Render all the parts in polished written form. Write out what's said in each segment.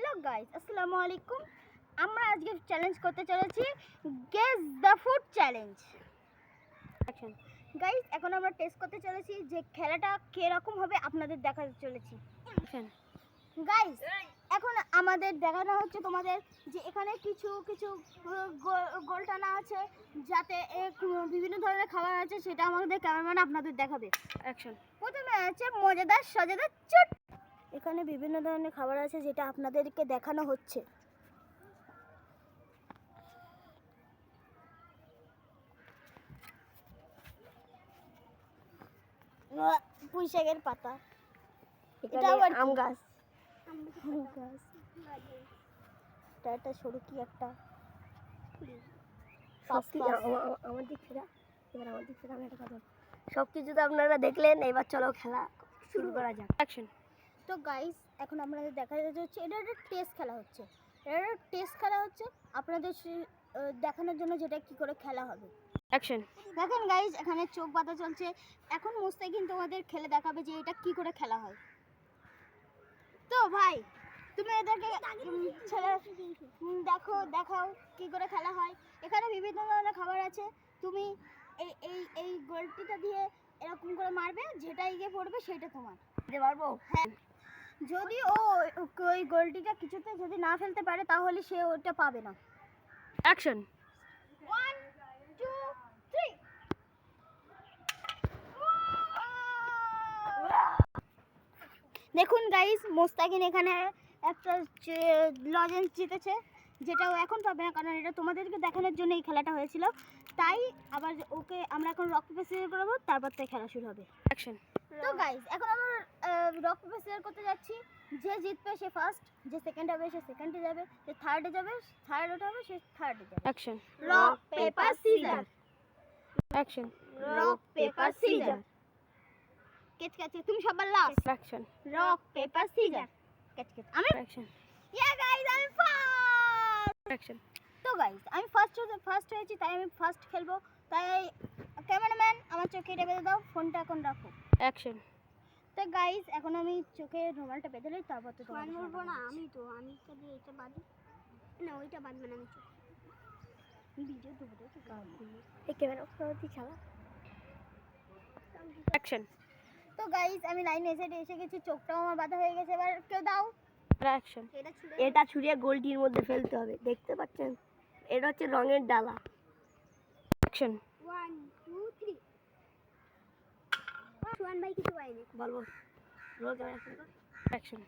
Hello guys, আসসালামু আলাইকুম। আমরা আজকে চ্যালেঞ্জ করতে চলেছি guess the food challenge. Guys, এখন আমরা টেস্ট করতে চলেছি যে খেলাটা কিরকম হবে আপনাদের দেখাতে চলেছি। গাইস, এখন আমাদের দেখানো হচ্ছে তোমাদের যে এখানে কিছু কিছু গোল টানা আছে, যাতে বিভিন্ন ধরনের খাবার আছে, সেটা আমাদের ক্যামেরাম্যান আপনাদের দেখাবে। অ্যাকশন। প্রথমে আছে মজাদার সজাদার চট। এখানে বিভিন্ন ধরনের খাবার আছে যেটা আপনাদেরকে দেখানো হচ্ছে। পুঁইশাকের পাতা, এটা আবার আম গাছ, এটা সরু কি একটা আমার দিক থেকে। এবার আমার দিক থেকে আমি একটা কথা, সব কিছু তো আপনারা দেখলেন, এবার চলো খেলা শুরু করা যাক। অ্যাকশন। তো গাইস, এখন আপনাদের দেখা যাচ্ছে এটা একটা টেস্ট খেলা হচ্ছে। আপনাদের দেখানোর জন্য যেটা কি করে খেলা হবে। অ্যাকশন। দেখেন গাইস, এখানে চোখ বাঁধা চলছে। এখন মুস্তাকিন তোমাদের খেলে দেখাবে যে এটা কি করে খেলা হয়। তো ভাই, তুমি এদেরকে দেখাও কি করে খেলা হয়। এখানে বিভিন্ন ধরনের খাবার আছে। তুমি এই এই এই গোলটিটা দিয়ে এরকম করে মারবে, যেটা গিয়ে পড়বে সেটা তোমার। দিতে পারবো? হ্যাঁ। যদি ওই গোলটিটা কিছুতে যদি না ফেলতে পারে, তাহলে সে ওটা পাবে না। অ্যাকশন। 1 2 3। দেখুন গাইস, মোস্তাকিন এখানে একটা লজেন্স জিতেছে, যেটা ও এখন পাবে না, কারণ এটা তোমাদেরকে দেখানোর জন্য এই খেলাটা হয়েছিল। তাই আবার ওকে আমরা এখন রক পেপার সিজার করবো, তারপর থেকে খেলা শুরু হবে। অ্যাকশন। তো গাইস, এখন আমরা রক পেপার সিজার করতে যাচ্ছি। যে জিতবে সে ফার্স্ট, যে সেকেন্ড হবে সে সেকেন্ডে যাবে, যে থার্ডে যাবে থার্ড হবে সে থার্ডে যাবে। Action. Rock paper scissor. Action. Rock paper scissor. কেচ কেচ, তুমি সবার last. Action. Rock paper scissor. কেচ কেচ, আমি। অ্যাকশন। ইয়া গাইস, আমি ফার্স্ট। অ্যাকশন। তো গাইস, আমি ফার্স্ট হয়েছি, তাই আমি ফার্স্ট খেলবো। তাই ক্যামেরাম্যান আমার চোখে এটা বেঁধে দাও, ফোনটা এখন রাখো। অ্যাকশন। তো গাইস, এখন আমি চোখে রুমালটা বেঁধে লই, তারপর তো তোমার বলবো না। আমি তো দিয়ে এটা বাঁধি না, ওইটা বাঁধবে না। আমি ভিডিও দেবো তো এই ক্যামেরা প্রতি ছাড়া। অ্যাকশন। তো গাইস, আমি লাইনে এসে গেছি, চোখটাও আমার বাঁধা হয়ে গেছে। এবার কেউ দাও। অ্যাকশন। এটা ছুঁড়ে গোলটির মধ্যে ফেলতে হবে, দেখতে পাচ্ছেন? এটা হচ্ছে রঙের ডালা। অ্যাকশন। 1 2 3। সুয়ান ভাই কিছু পাইনি, বলবো। রোল ক্যামেরা শুরু কর। অ্যাকশন।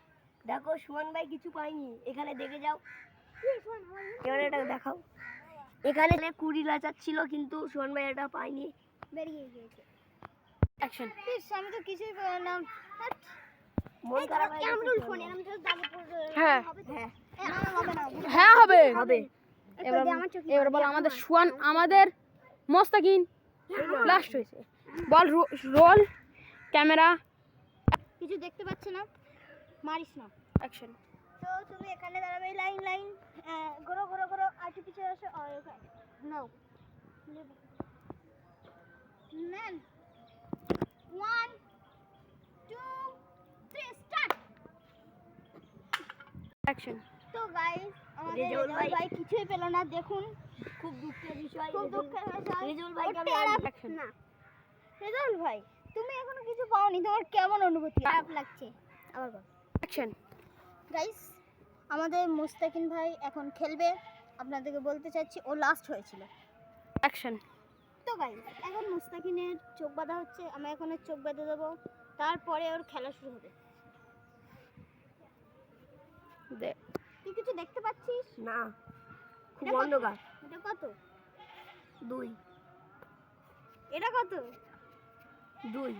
দেখো, সুয়ান ভাই কিছু পাইনি, এখানে দেখে যাও। ক্যামেরাটা দেখাও। এখানে 20 লাচার ছিল, কিন্তু সুয়ান ভাই এটা পাইনি, বেরিয়ে গিয়েছে। অ্যাকশন। আমি তো কিছুই পেলাম না। মন খারাপ হয়ে গেছে। আমরুল ফোনে আমি তো দাগে পড়ে। হ্যাঁ হ্যাঁ হবে হবে। এবার বল আমাদের সুয়ান, আমাদের মোস্তাকিন লাস্ট হয়েছে। বল রোল ক্যামেরা। কিছু দেখতে পাচ্ছ না, মারিস না। অ্যাকশন। তো তুমি এখানে দাঁড়াবে, লাইন ঘোরো আর্টিফিশিয়াল আসে। নাও নেন। 1 2 3 স্টার্ট। অ্যাকশন। তো গাইস, আমাদের রেজাউল ভাই কিছুই পেল না। দেখুন, খুব দুঃখের বিষয়। রেজাউল ভাই অ্যাকশন না। রেজাউল ভাই, তুমি এখনো কিছু পাওনি, তোমার কেমন অনুভূতি? খারাপ লাগছে। আবার বল। অ্যাকশন। গাইস, আমাদের মুস্তাকিন ভাই এখন খেলবে। আপনাদেরকে বলতে চাচ্ছি, ও লাস্ট হয়েছিল। অ্যাকশন। তো গাইস, এখন মুস্তাকিনের চোখ বাঁধা হচ্ছে। আমি এখন এর চোখ বেঁধে দেবো, তারপরে ওর খেলা শুরু হবে। তুই কিছু দেখতে পাচ্ছিস না? খুব অন্ধকার। এটা কত? 2। এটা কত? 2।